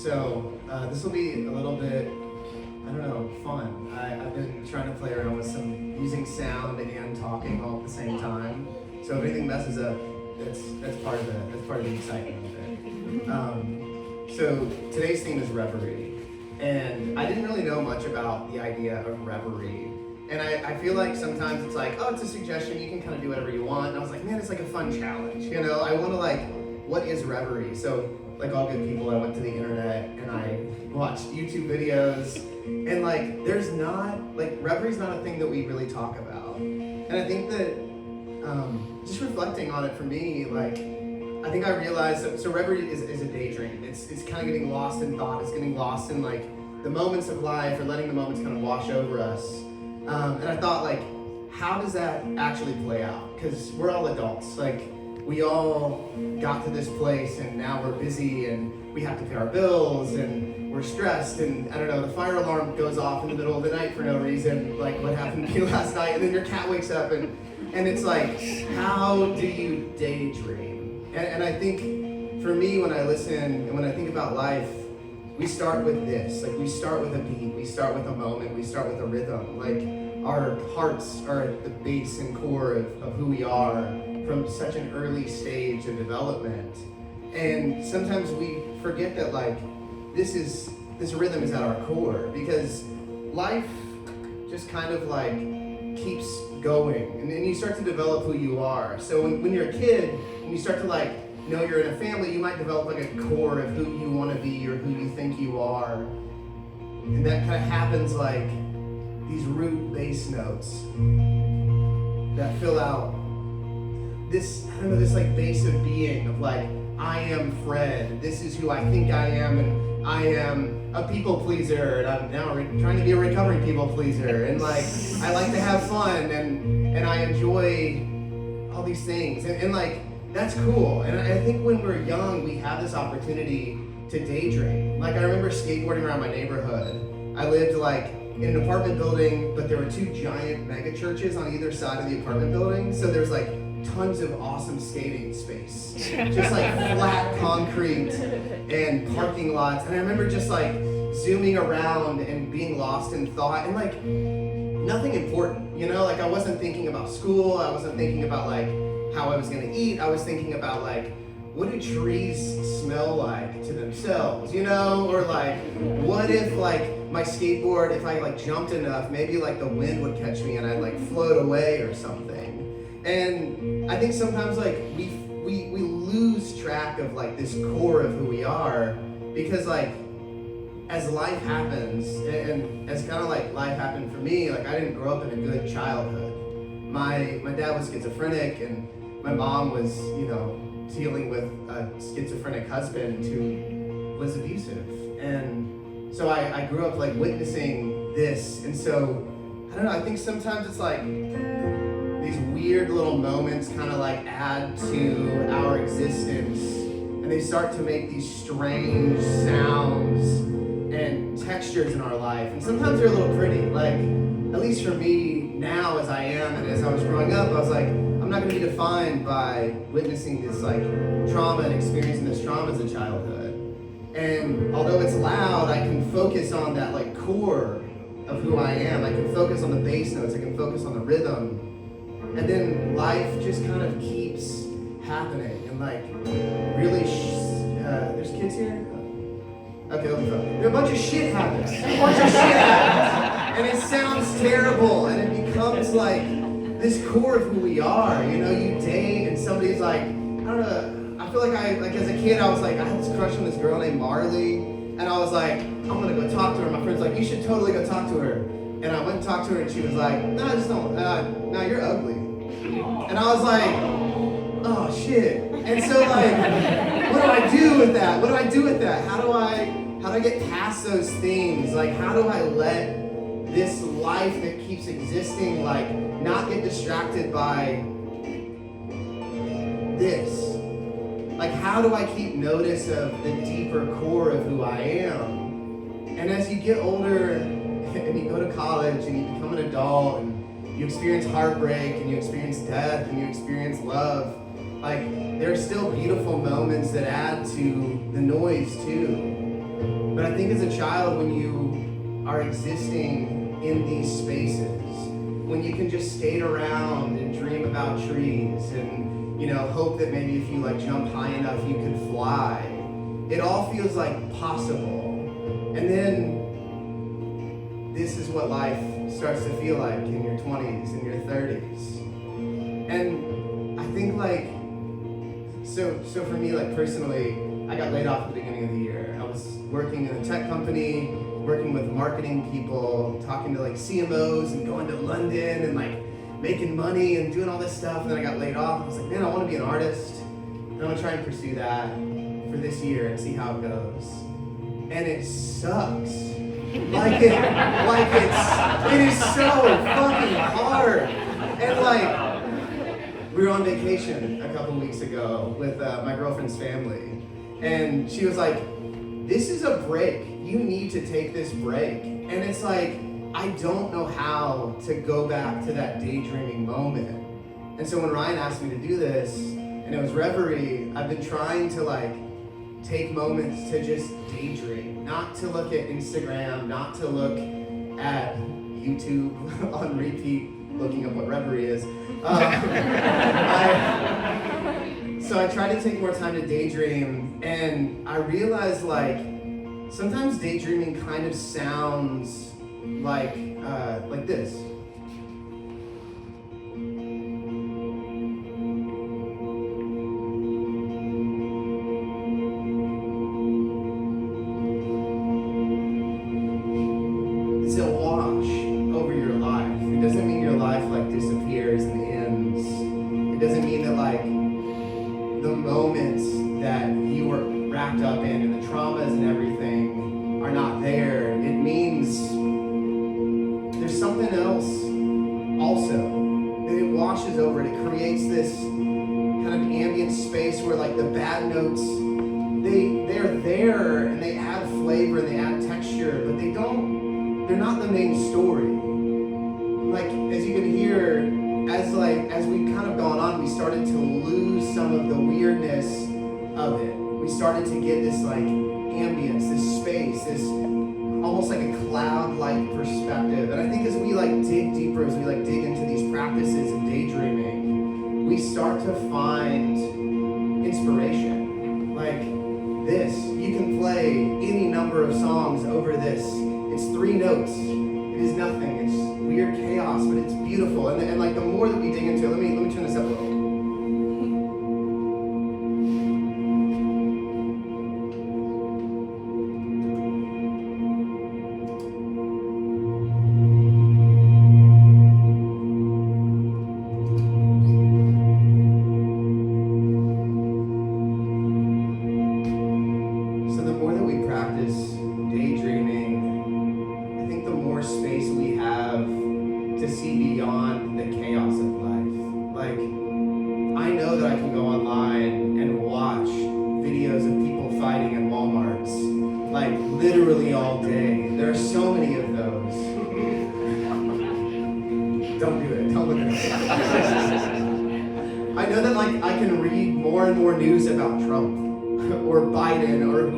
So this will be a little bit, I don't know, fun. I've been trying to play around with using sound and talking all at the same time. So if anything messes up, that's part of the excitement of it. So today's theme is Reverie, and I didn't really know much about the idea of Reverie. And I feel like sometimes it's like, oh, it's a suggestion, you can kind of do whatever you want. And I was like, man, it's like a fun challenge, you know? I want to what is Reverie? So like all good people, I went to the internet and I watched YouTube videos, and there's not, Reverie's not a thing that we really talk about. And I think that just reflecting on it for me, I think I realized that, so Reverie is a daydream. It's kind of getting lost in thought. It's getting lost in the moments of life, or letting the moments kind of wash over us. And I thought, how does that actually play out? Because we're all adults. We all got to this place, and now we're busy, and we have to pay our bills, and we're stressed, and I don't know, the fire alarm goes off in the middle of the night for no reason, like what happened to you last night, and then your cat wakes up, and it's how do you daydream? And I think, for me, when I listen, and when I think about life, we start with this. We start with a beat, we start with a moment, we start with a rhythm. Our hearts are at the base and core of who we are from such an early stage of development. And sometimes we forget that this rhythm is at our core, because life just kind of keeps going, and then you start to develop who you are. So when you're a kid and you start to know you're in a family, you might develop a core of who you want to be or who you think you are. And that kind of happens these root bass notes that fill out this, I don't know, this base of being of I am Fred, this is who I think I am, and I am a people pleaser, and I'm now trying to be a recovering people pleaser, and I like to have fun, and I enjoy all these things, and that's cool. And I think when we're young, we have this opportunity to daydream. I remember skateboarding around my neighborhood. I lived in an apartment building, but there were two giant mega churches on either side of the apartment building, so there's tons of awesome skating space. Just flat concrete and parking lots. And I remember just zooming around and being lost in thought, and nothing important, you know? I wasn't thinking about school, I wasn't thinking about how I was gonna eat, I was thinking about what do trees smell to themselves, you know? Or what if my skateboard, if I jumped enough, maybe the wind would catch me and I'd float away or something. And I think sometimes we lose track of this core of who we are, because as life happens, and as kind of life happened for me, I didn't grow up in a good childhood. My dad was schizophrenic, and my mom was, dealing with a schizophrenic husband who was abusive. And so I grew up witnessing this. And so, I don't know, I think sometimes it's these weird little moments kind of add to our existence, and they start to make these strange sounds and textures in our life. And sometimes they're a little pretty. At least for me now, as I am, and as I was growing up, I was I'm not going to be defined by witnessing this trauma and experiencing this trauma as a childhood. And although it's loud, I can focus on that core of who I am. I can focus on the bass notes, I can focus on the rhythm. And then life just kind of keeps happening, and really, there's kids here? Okay, let me go. There are a bunch of shit happens. And it sounds terrible, and it becomes this core of who we are. You know, you date, and somebody's I don't know, I feel as a kid, I was I had this crush on this girl named Marley, and I was I'm gonna go talk to her. My friend's you should totally go talk to her. And I went and talked to her, and she was no, I just don't, no, you're ugly. And I was oh shit. And so what do I do with that? What do I do with that? How do I get past those things? How do I let this life that keeps existing, not get distracted by this? How do I keep notice of the deeper core of who I am? And as you get older, and you go to college, and you become an adult, and you experience heartbreak, and you experience death, and you experience love, there are still beautiful moments that add to the noise too. I think as a child, when you are existing in these spaces, when you can just skate around and dream about trees and, you know, hope that maybe if you like jump high enough, you could fly, it all feels like possible. And then this is what life starts to feel like in your 20s and your 30s. And I think like, so for me, like personally, I got laid off at the beginning of the year. I was working in a tech company, working with marketing people, talking to like CMOs and going to London and like making money and doing all this stuff. And then I got laid off. I was like, man, I want to be an artist. And I'm gonna try and pursue that for this year and see how it goes. And it sucks. It is so fucking hard. And like, we were on vacation a couple weeks ago with my girlfriend's family, and she was like, this is a break. You need to take this break. And it's like, I don't know how to go back to that daydreaming moment. And so when Ryan asked me to do this, and it was Reverie, I've been trying to like take moments to just daydream, not to look at Instagram, not to look at YouTube on repeat, looking up what Reverie is. So I tried to take more time to daydream, and I realized like sometimes daydreaming kind of sounds like this. It's a wash over your life. It doesn't mean your life like disappears and ends. It doesn't mean that like the moments that you were wrapped up in and the traumas and everything are not there. It means there's something else also. That it washes over it. It creates this kind of ambient space where like the bad notes, they're there and they add flavor and they add texture, but they're not the main story. Like, as you can hear, as we've kind of gone on, we started to lose some of the weirdness of it. We started to get this like ambience, this space, this almost like a cloud-like perspective. And I think as we like dig deeper, as we like dig into these practices of daydreaming, we start to find inspiration. Like this, you can play any number of songs over this. It's 3 notes. It is nothing. It's weird chaos, but it's beautiful. And like the more that we dig into it, let me turn this up a little. So the more that we practice daydreaming, I think the more space we have to see beyond the chaos of life. Like, I know that I can go online and watch videos of people fighting in Walmarts, like literally all day. There are so many of those. Don't do it, don't look at it. I know that like I can read more and more news about Trump or Biden or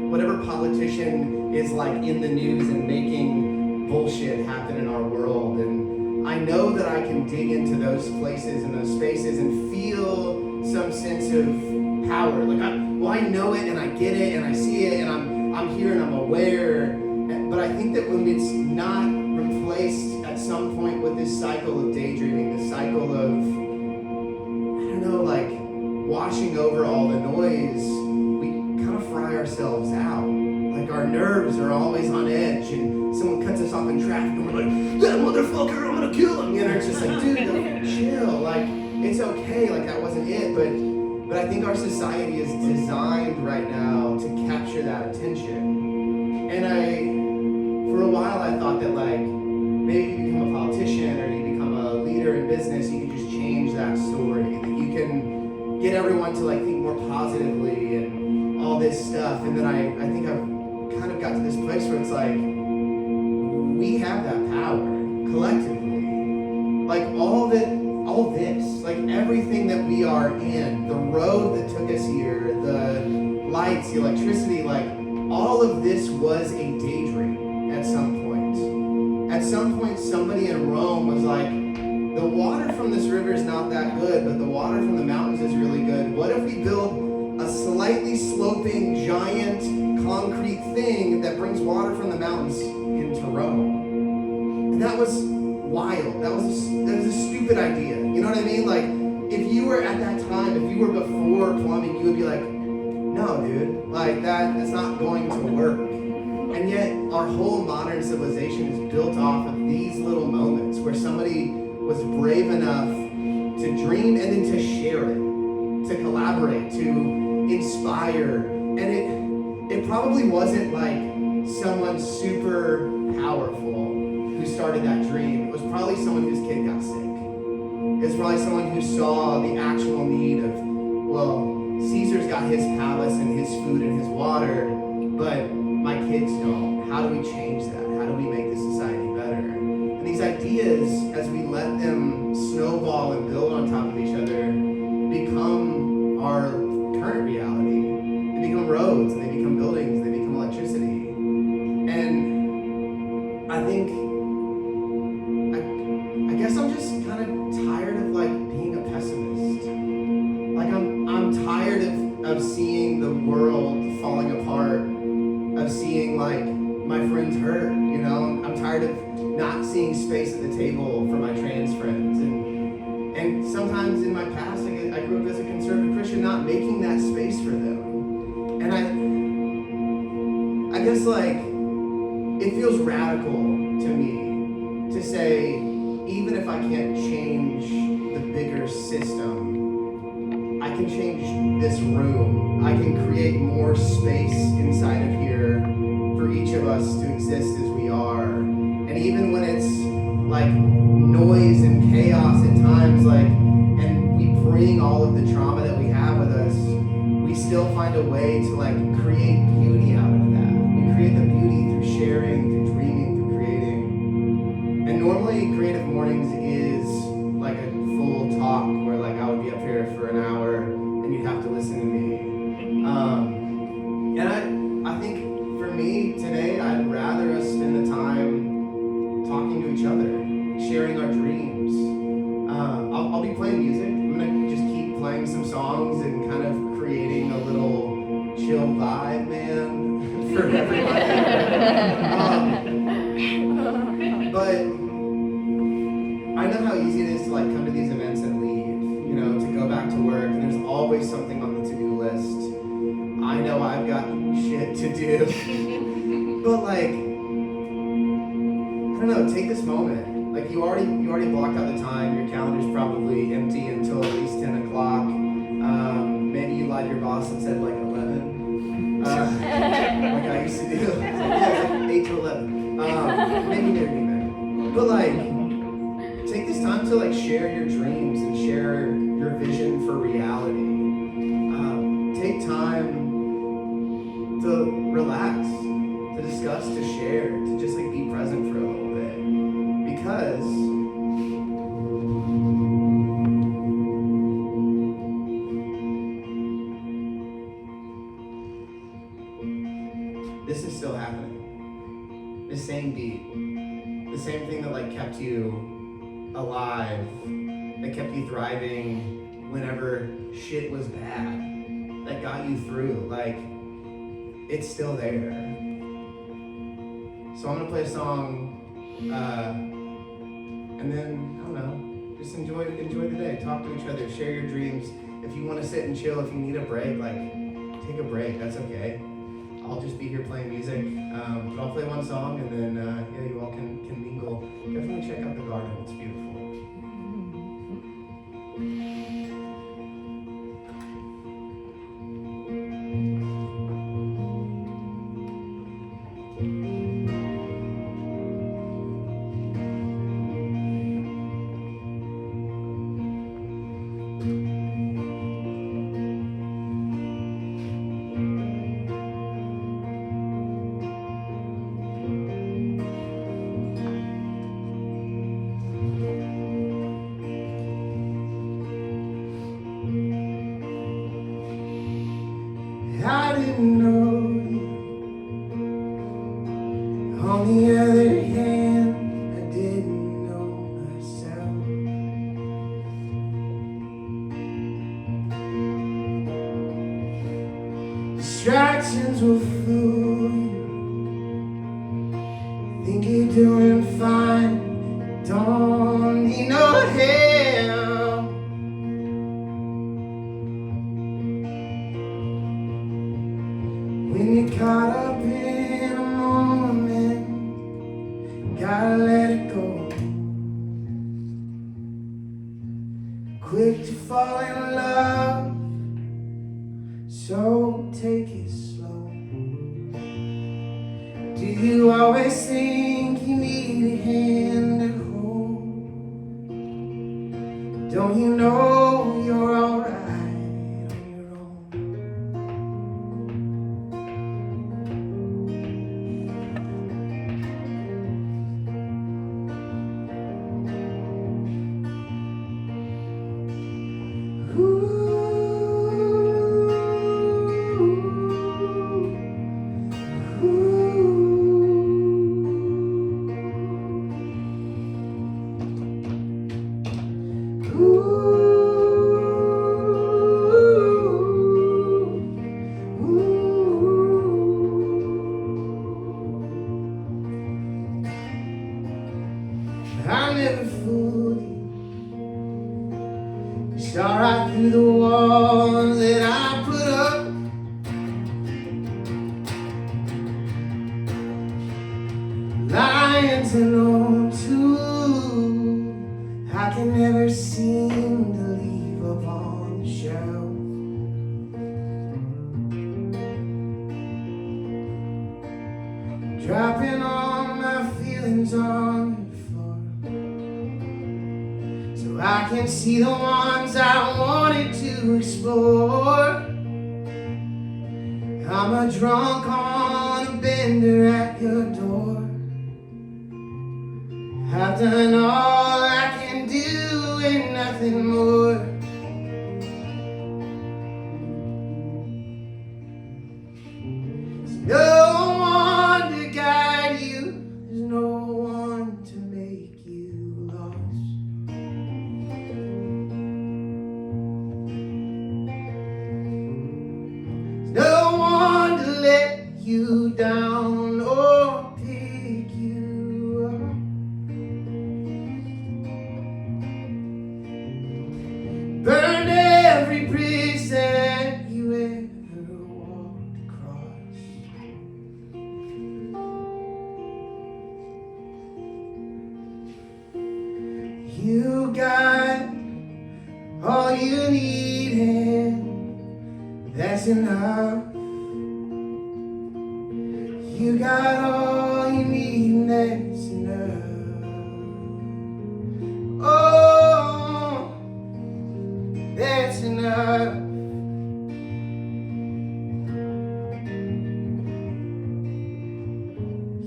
whatever politician is like in the news and making bullshit happen in our world. And I know that I can dig into those places and those spaces and feel some sense of power. Like, I know it and I get it and I see it and I'm here and I'm aware. But I think that when it's not replaced at some point with this cycle of daydreaming, this cycle of, I don't know, like washing over all the noise, we kind of fry ourselves out. Like our nerves are always on edge, and someone cuts us off in traffic, and we're like, that motherfucker, I'm gonna kill him. And it's just like, dude, chill. Like, it's okay. Like, that wasn't it. But I think our society is designed right now to capture that attention. And for a while, I thought that like maybe you become a politician or you become a leader in business, you can just change that story. That you can get everyone to like think more positively and all this stuff. And then I think I've kind of got to this place where it's like, we have that power collectively. Like all this, like everything that we are in, the road that took us here, the lights, the electricity, like all of this was a daydream at some point. At some point, somebody in Rome was like, the water from this river is not that good, but the water from the mountains is really good. What if we build a slightly sloping, giant, concrete thing that brings water from the mountains into Rome? And that was wild. That was a stupid idea. You know what I mean? Like, if you were at that time, if you were before plumbing, you would be like, no, dude, like that's not going to work. And yet, our whole modern civilization is built off of these little moments where somebody was brave enough to dream and then to share it, to collaborate, to inspire. And it probably wasn't like someone super powerful who started that dream. It was probably someone whose kid got sick. It's probably someone who saw the actual need of, well, Caesar's got his palace and his food and his water, but my kids don't. How do we change that? How do we make this society better? And these ideas, as we let them snowball and build on top of each other, become our current reality. They become roads, and they become buildings, they become electricity. And I think, I guess I'm just kind of tired of like being a pessimist. Like I'm tired of seeing the world falling apart, of seeing like my friends hurt, you know? I'm tired of not seeing space at the table for my trans friends. And sometimes in my past, I grew up as a conservative Christian, not making that space for them. And I guess like, it feels radical to me to say, even if I can't change the bigger system, I can change this room. I can create more space inside of here for each of us to exist as we are. And even when it's like noise and chaos at times, like, and we bring all of the trauma that we have with us, we still find a way to like create beauty out of that. We create the beauty through sharing, through dreaming, through creating. And normally Creative Mornings is like a full talk where like I would be up here for an hour and you'd have to listen to me. And I think for me today, I'd rather us spend the time talking to each other, sharing our dreams. I'll be playing music. I'm gonna just keep playing some songs and kind of creating a little chill vibe, man, for everybody. But I know how easy it is to like come to these events and leave, you know, to go back to work, and there's always something on the to-do list. I know I've got shit to do. But like, I don't know, take this moment. Like you already blocked out the time. Your calendar's probably empty until at least 10 o'clock. Maybe you lied to your boss and said like 11. Like I used to do. So, yeah, like 8 to 11. Maybe near me, man. But like, take this time to like share your dreams and share your vision for reality. Take time to relax, to discuss, to share, to just like be present for a little bit. Because this is still happening. The same beat. The same thing that like kept you alive, that kept you thriving whenever shit was bad, that got you through, like, it's still there. So I'm gonna play a song, and then, I don't know, just enjoy the day, talk to each other, share your dreams. If you wanna sit and chill, if you need a break, like, take a break, that's okay. I'll just be here playing music, but I'll play one song, and then, yeah, you all can mingle. Definitely check out the garden, it's beautiful. On the other hand, I didn't know myself. Distractions will fool you. Think you're doing fine, don't need no help. When you're caught up in a moment, gotta let it go. Quick to fall in love, so take it slow. Do you always think you need a hand to hold? Don't you know you're alright on your own? I never fooled you. You saw right through the walls that I put up. Lying to know too, I can never seem to leave up on the shelf. Dropping all my feelings on the floor, so I can see the ones I wanted to explore. I'm a drunk on a bender at your door. I've done all I can do and nothing more. There's no one to guide you, there's no one to make you lost. There's no one to let you down or pick you up. Burned every bridge that you ever walked across. You got all you need and that's enough. You got all you need and that's enough. Oh, that's enough.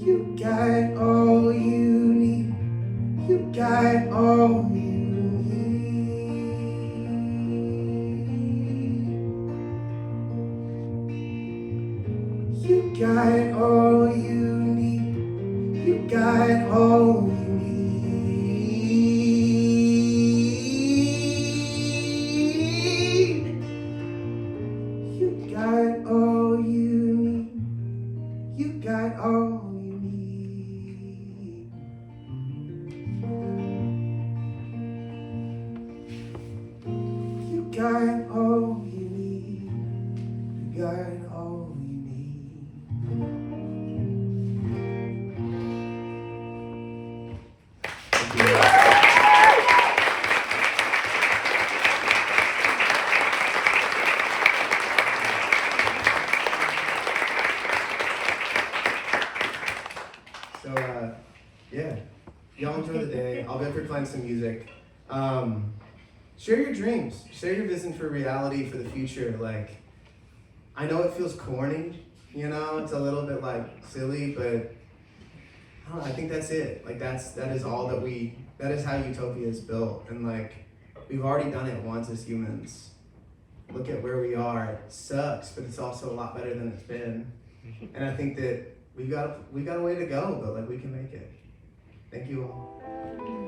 You got all you need. You got all you need. You got all you need. You got all you need. You got all you need. You got all you need. You got all you need. You got all you need. So, yeah, y'all enjoy the day. I'll be up here playing some music. Share your dreams. Share your vision for reality for the future. Like, I know it feels corny, you know, it's a little bit like silly, but I don't know, I think that's it. Like that is all that is how utopia is built. And like, we've already done it once as humans. Look at where we are. It sucks, but it's also a lot better than it's been. And I think that we've got a way to go, but like we can make it. Thank you all.